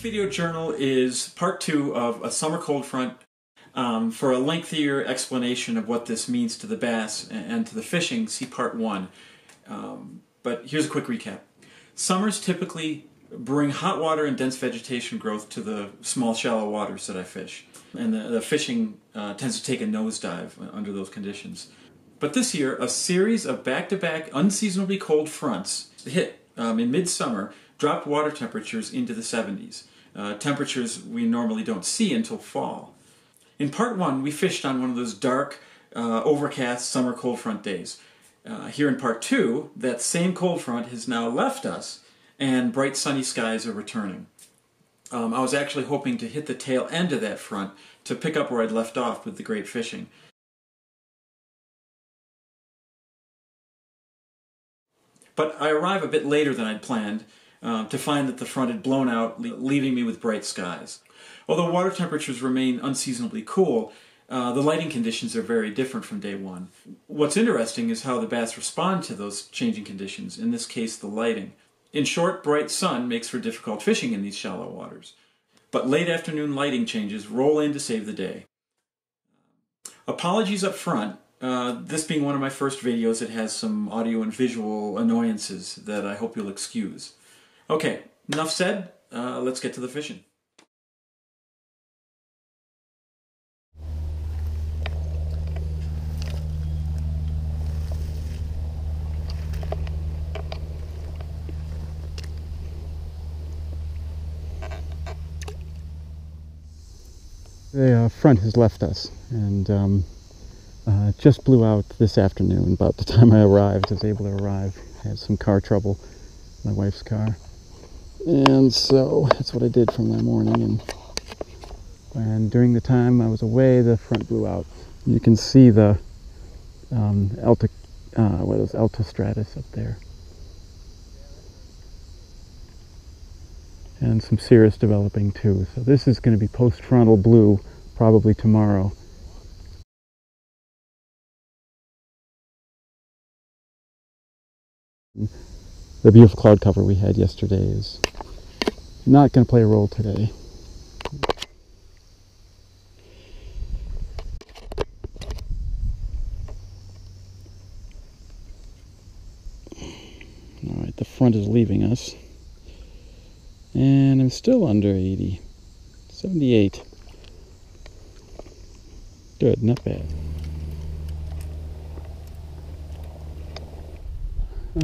video journal is part 2 of a summer cold front. For a lengthier explanation of what this means to the bass and to the fishing, see part 1. But here's a quick recap. Summers typically bring hot water and dense vegetation growth to the small shallow waters that I fish. And the fishing tends to take a nosedive under those conditions. But this year, a series of back-to-back unseasonably cold fronts hit in midsummer, dropped water temperatures into the 70s. Temperatures we normally don't see until fall. In part 1, we fished on one of those dark, overcast summer cold front days. Here in part 2, that same cold front has now left us, and bright sunny skies are returning. I was actually hoping to hit the tail end of that front to pick up where I'd left off with the great fishing. But I arrive a bit later than I'd planned to find that the front had blown out, leaving me with bright skies. Although water temperatures remain unseasonably cool, the lighting conditions are very different from day 1. What's interesting is how the bass respond to those changing conditions, in this case the lighting. In short, bright sun makes for difficult fishing in these shallow waters. But late afternoon lighting changes roll in to save the day. Apologies up front. This being one of my first videos, it has some audio and visual annoyances that I hope you'll excuse. Okay, enough said, let's get to the fishing. The front has left us, and just blew out this afternoon. About the time I was able to arrive. I had some car trouble, my wife's car, and so that's what I did from that morning. And during the time I was away, the front blew out. You can see the altostratus up there, and some cirrus developing too. So this is going to be post-frontal blue probably tomorrow. The beautiful cloud cover we had yesterday is not going to play a role today. Alright, the front is leaving us. And I'm still under 80. 78. Good, not bad.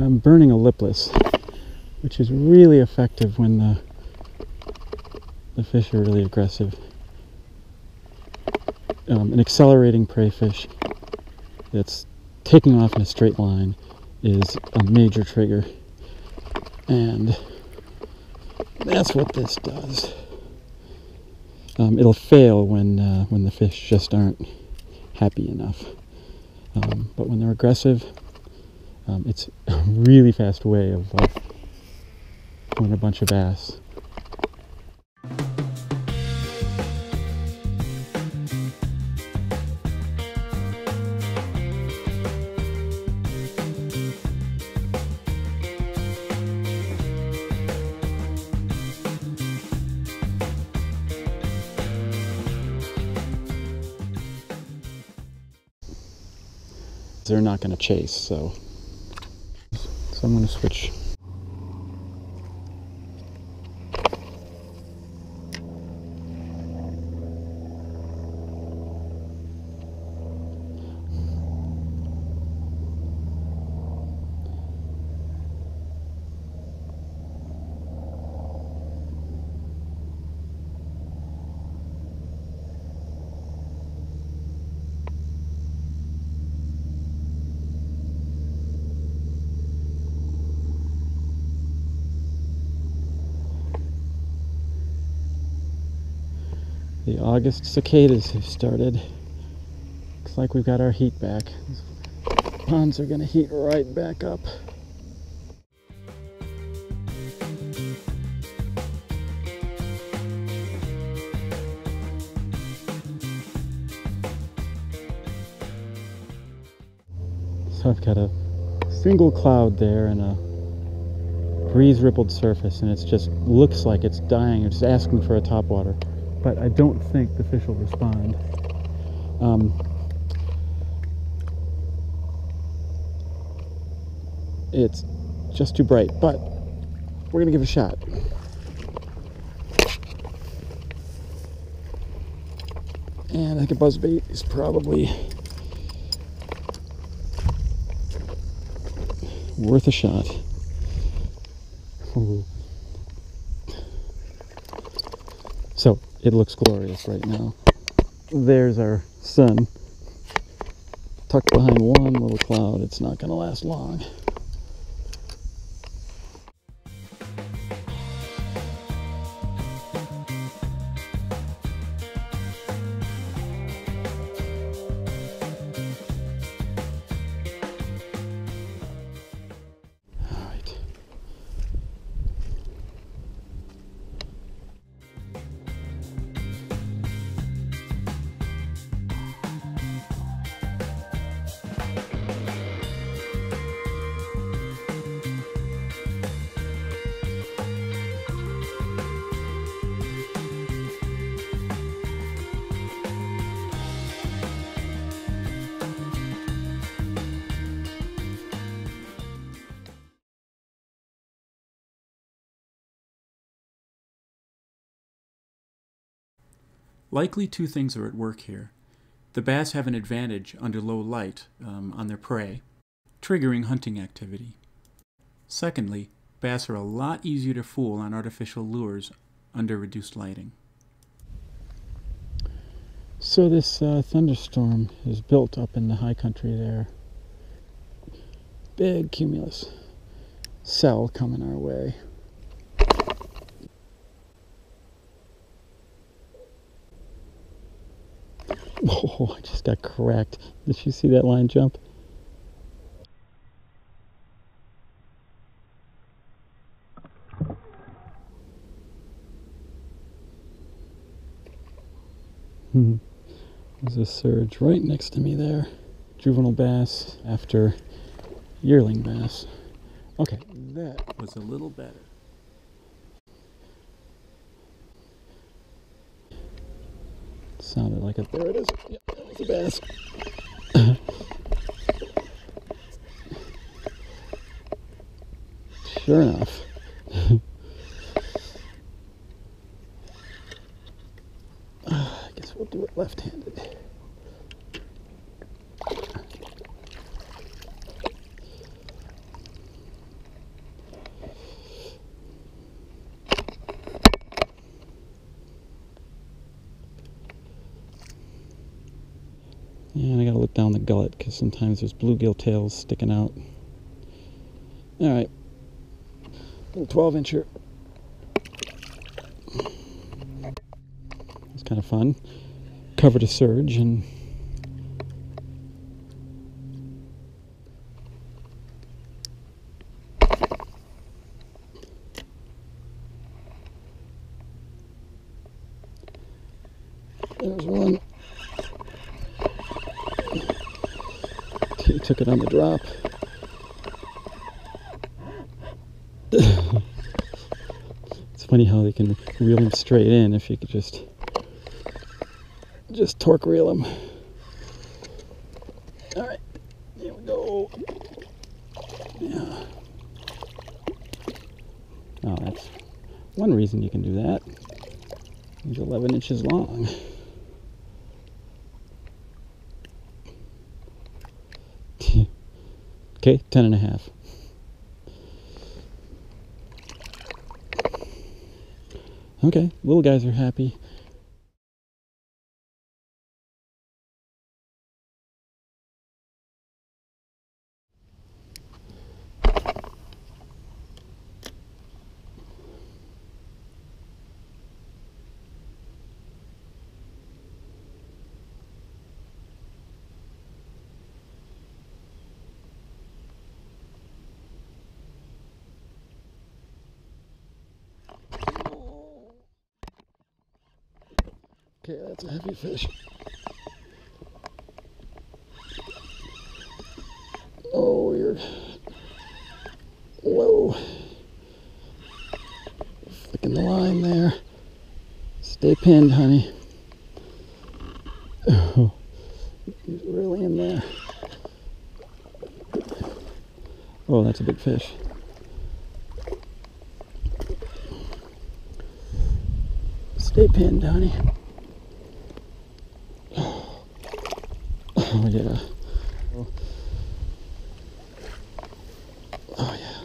I'm burning a lipless, which is really effective when the fish are really aggressive. An accelerating prey fish that's taking off in a straight line is a major trigger, and that's what this does. It'll fail when the fish just aren't happy enough, but when they're aggressive, it's a really fast way of pulling a bunch of bass. They're not going to chase, so I'm going to switch. The August cicadas have started. Looks like we've got our heat back. These ponds are going to heat right back up. So I've got a single cloud there and a breeze rippled surface, and it just looks like it's dying. It's asking for a topwater, but I don't think the fish will respond. It's just too bright, but we're gonna give it a shot. And I think a buzzbait is probably worth a shot. Ooh. So it looks glorious right now. There's our sun tucked behind one little cloud. It's not going to last long. Likely two things are at work here. The bass have an advantage under low light on their prey, triggering hunting activity. Secondly, bass are a lot easier to fool on artificial lures under reduced lighting. So this thunderstorm is built up in the high country there. Big cumulus cell coming our way. Oh, I just got cracked. Did you see that line jump? There's a surge right next to me there. Juvenile bass after yearling bass. Okay, that was a little better. Sounded like it. There it is. Yep, that was a bass. Sure enough. I guess we'll do it left-handed. And I gotta look down the gullet because sometimes there's bluegill tails sticking out. Alright, little 12-incher. It's kind of fun. Covered a surge and there's one. He took it on the drop. It's funny how they can reel him straight in if you could just torque reel him. All right, here we go. Yeah. Oh, that's one reason you can do that. He's 11 inches long. Okay, 10.5. Okay, little guys are happy. Okay, that's a heavy fish. Oh, you're low. Stay pinned, honey. Oh, he's really in there. Oh, that's a big fish. Stay pinned, honey. Oh, yeah. Oh, yeah.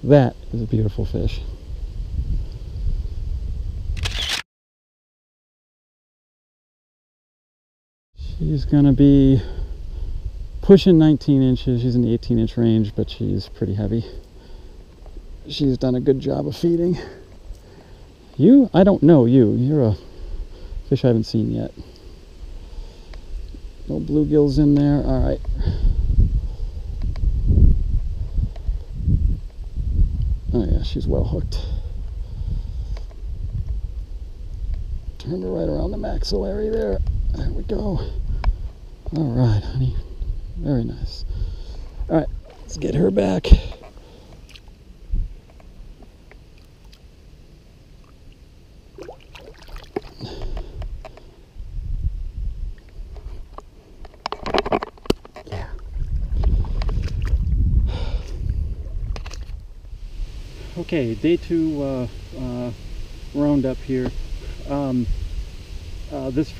That is a beautiful fish. She's gonna be pushing 19 inches. She's in the 18-inch range, but she's pretty heavy. She's done a good job of feeding. You? I don't know you. You're a fish I haven't seen yet. No bluegills in there. All right. Oh yeah, she's well hooked. Turn her right around the maxillary there. There we go. All right, honey. Very nice. All right, let's get her back. Yeah. Okay, day 2 roundup here. This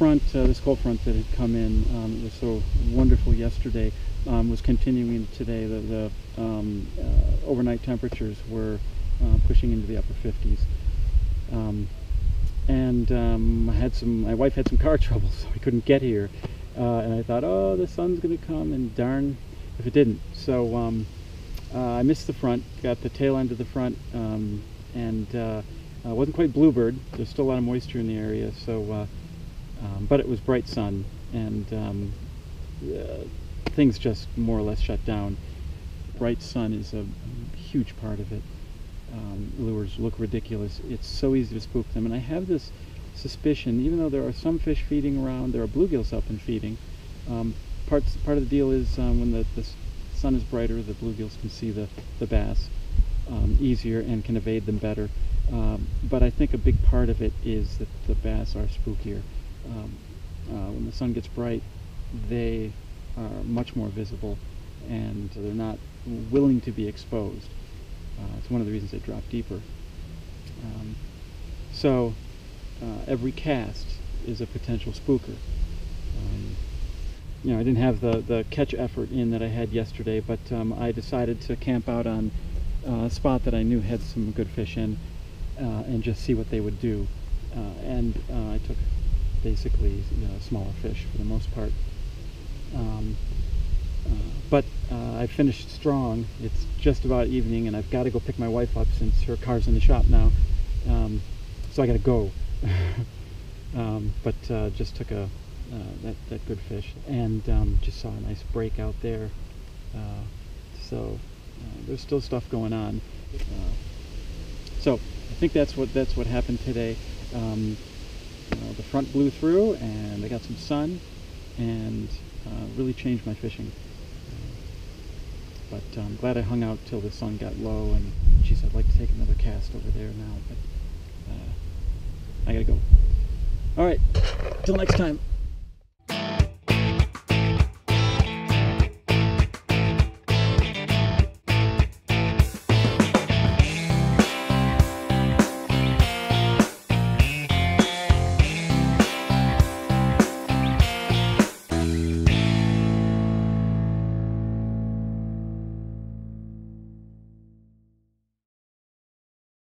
cold front that had come in, it was so wonderful yesterday, was continuing today. The overnight temperatures were pushing into the upper 50s. My wife had some car trouble, so I couldn't get here. And I thought, oh, the sun's going to come, and darn if it didn't. So I missed the front, got the tail end of the front, wasn't quite bluebird. There's still a lot of moisture in the area, so but it was bright sun, and things just more or less shut down. Bright sun is a huge part of it. Lures look ridiculous. It's so easy to spook them, and I have this suspicion, even though there are some fish feeding around, there are bluegills up and feeding. Part of the deal is when the sun is brighter, the bluegills can see the bass easier and can evade them better. But I think a big part of it is that the bass are spookier. When the sun gets bright, they are much more visible, and they're not willing to be exposed. It's one of the reasons they drop deeper. So every cast is a potential spooker. I didn't have the catch effort in that I had yesterday, but I decided to camp out on a spot that I knew had some good fish in, and just see what they would do. I took basically smaller fish for the most part. But I finished strong. It's just about evening, and I've got to go pick my wife up since her car's in the shop now. So I got to go. But just took that good fish, and just saw a nice break out there. So there's still stuff going on. So I think that's what happened today. The front blew through, and I got some sun, and really changed my fishing. But I'm glad I hung out till the sun got low, and geez, I'd like to take another cast over there now, but I gotta go. All right, till next time.